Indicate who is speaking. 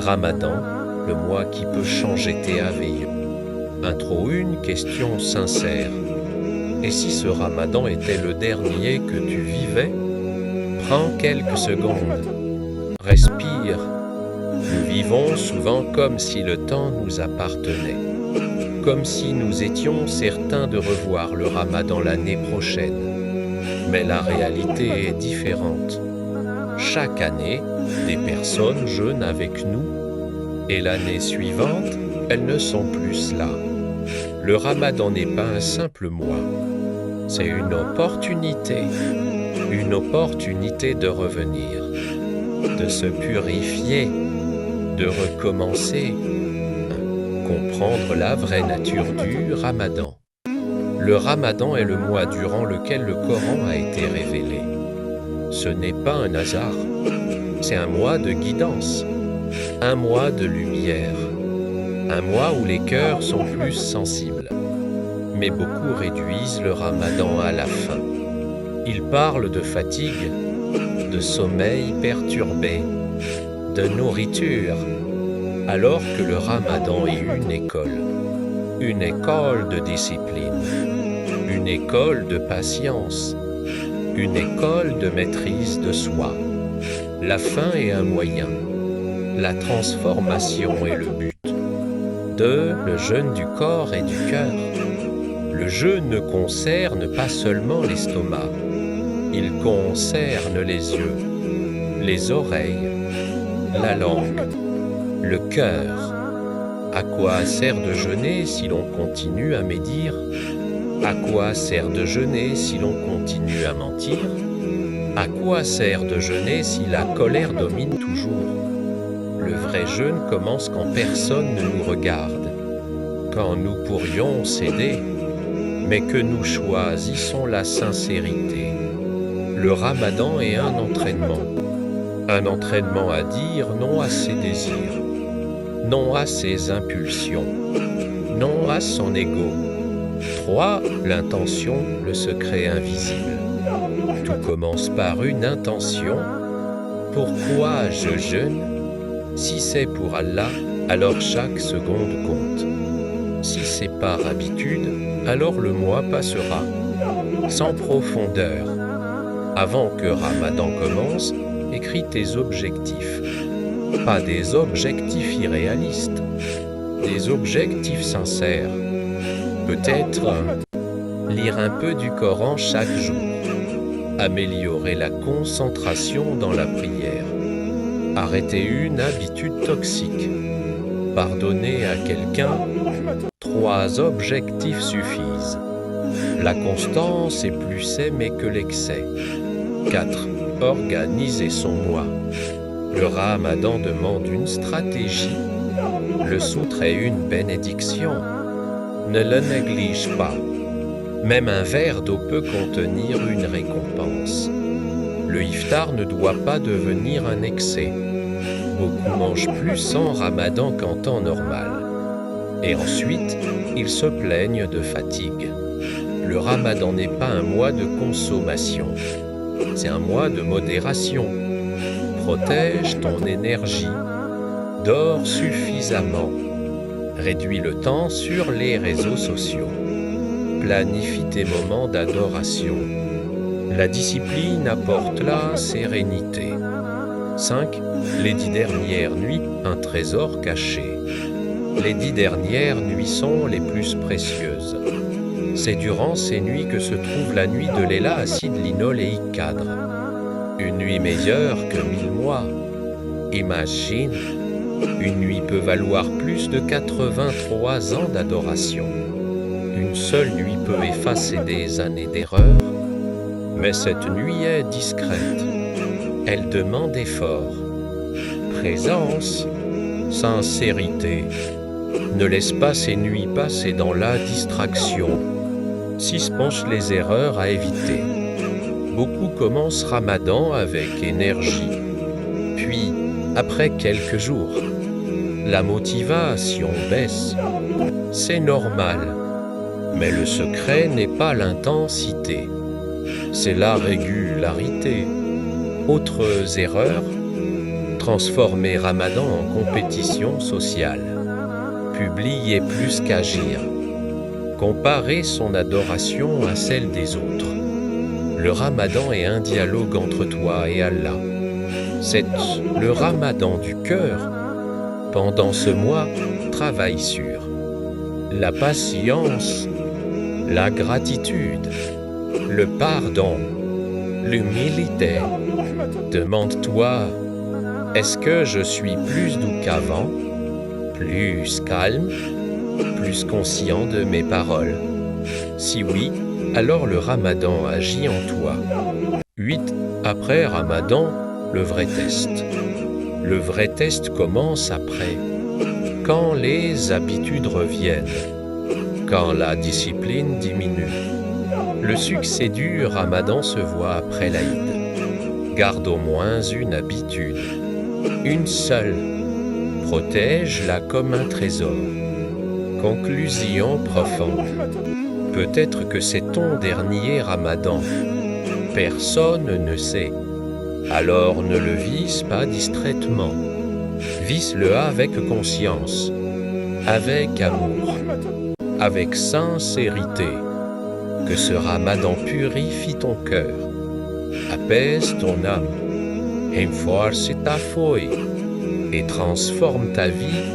Speaker 1: Ramadan, le mois qui peut changer tes veilleux. Intro 1, question sincère. Et si ce Ramadan était le dernier que tu vivais? Prends quelques secondes. Respire. Nous vivons souvent comme si le temps nous appartenait. Comme si nous étions certains de revoir le Ramadan l'année prochaine. Mais la réalité est différente. Chaque année, des personnes jeûnent avec nous, et l'année suivante, elles ne sont plus là. Le Ramadan n'est pas un simple mois, c'est une opportunité de revenir, de se purifier, de recommencer, comprendre la vraie nature du Ramadan. Le Ramadan est le mois durant lequel le Coran a été révélé. Ce n'est pas un hasard, c'est un mois de guidance, un mois de lumière, un mois où les cœurs sont plus sensibles. Mais beaucoup réduisent le Ramadan à la fin. Ils parlent de fatigue, de sommeil perturbé, de nourriture, alors que le Ramadan est une école de discipline, une école de patience, une école de maîtrise de soi. La fin est un moyen, la transformation est le but. 2. Le jeûne du corps et du cœur. Le jeûne ne concerne pas seulement l'estomac, il concerne les yeux, les oreilles, la langue, le cœur. À quoi sert de jeûner si l'on continue à médire? À quoi sert de jeûner si l'on continue à mentir? À quoi sert de jeûner si la colère domine toujours? Le vrai jeûne commence quand personne ne nous regarde, quand nous pourrions céder, mais que nous choisissons la sincérité. Le Ramadan est un entraînement à dire non à ses désirs, non à ses impulsions, non à son ego. 3. L'intention, le secret invisible. Tout commence par une intention. Pourquoi je jeûne? Si c'est pour Allah, alors chaque seconde compte. Si c'est par habitude, alors le mois passera sans profondeur. Avant que Ramadan commence, écris tes objectifs. Pas des objectifs irréalistes, des objectifs sincères. Peut-être lire un peu du Coran chaque jour, améliorer la concentration dans la prière, arrêter une habitude toxique, pardonner à quelqu'un. 3 objectifs suffisent. La constance est plus aimée que l'excès. 4. Organiser son mois. Le Ramadan demande une stratégie. Le soutre est une bénédiction. Ne le néglige pas. Même un verre d'eau peut contenir une récompense. Le iftar ne doit pas devenir un excès. Beaucoup mangent plus en Ramadan qu'en temps normal. Et ensuite, ils se plaignent de fatigue. Le Ramadan n'est pas un mois de consommation. C'est un mois de modération. Protège ton énergie. Dors suffisamment. Réduis le temps sur les réseaux sociaux. Planifie tes moments d'adoration. La discipline apporte la sérénité. 5. Les 10 dernières nuits, un trésor caché. Les 10 dernières nuits sont les plus précieuses. C'est durant ces nuits que se trouve la nuit de Léla acide linoléique cadre. Une nuit meilleure que 1000 mois. Imagine, une nuit peut valoir plus de 83 ans d'adoration. Une seule nuit peut effacer des années d'erreur, mais cette nuit est discrète. Elle demande effort, présence, sincérité. Ne laisse pas ces nuits passer dans la distraction. Suspenche les erreurs à éviter. Beaucoup commencent Ramadan avec énergie, puis, après quelques jours, la motivation baisse. C'est normal, mais le secret n'est pas l'intensité, c'est la régularité. Autres erreurs, transformer Ramadan en compétition sociale. Publier plus qu'agir. Comparer son adoration à celle des autres. Le Ramadan est un dialogue entre toi et Allah. C'est le Ramadan du cœur. Pendant ce mois, travaille sur la patience, la gratitude, le pardon, l'humilité. Demande-toi, est-ce que je suis plus doux qu'avant, plus calme, plus conscient de mes paroles? Si oui, alors le Ramadan agit en toi. 8. Après Ramadan, le vrai test. Le vrai test commence après, quand les habitudes reviennent, quand la discipline diminue. Le succès du Ramadan se voit après l'Aïd. Garde au moins une habitude, une seule. Protège-la comme un trésor. Conclusion profonde. Peut-être que c'est ton dernier Ramadan. Personne ne sait. Alors ne le vise pas distraitement. Vise-le avec conscience, avec amour, avec sincérité. Que ce Ramadan purifie ton cœur, apaise ton âme, renforce ta foi et transforme ta vie.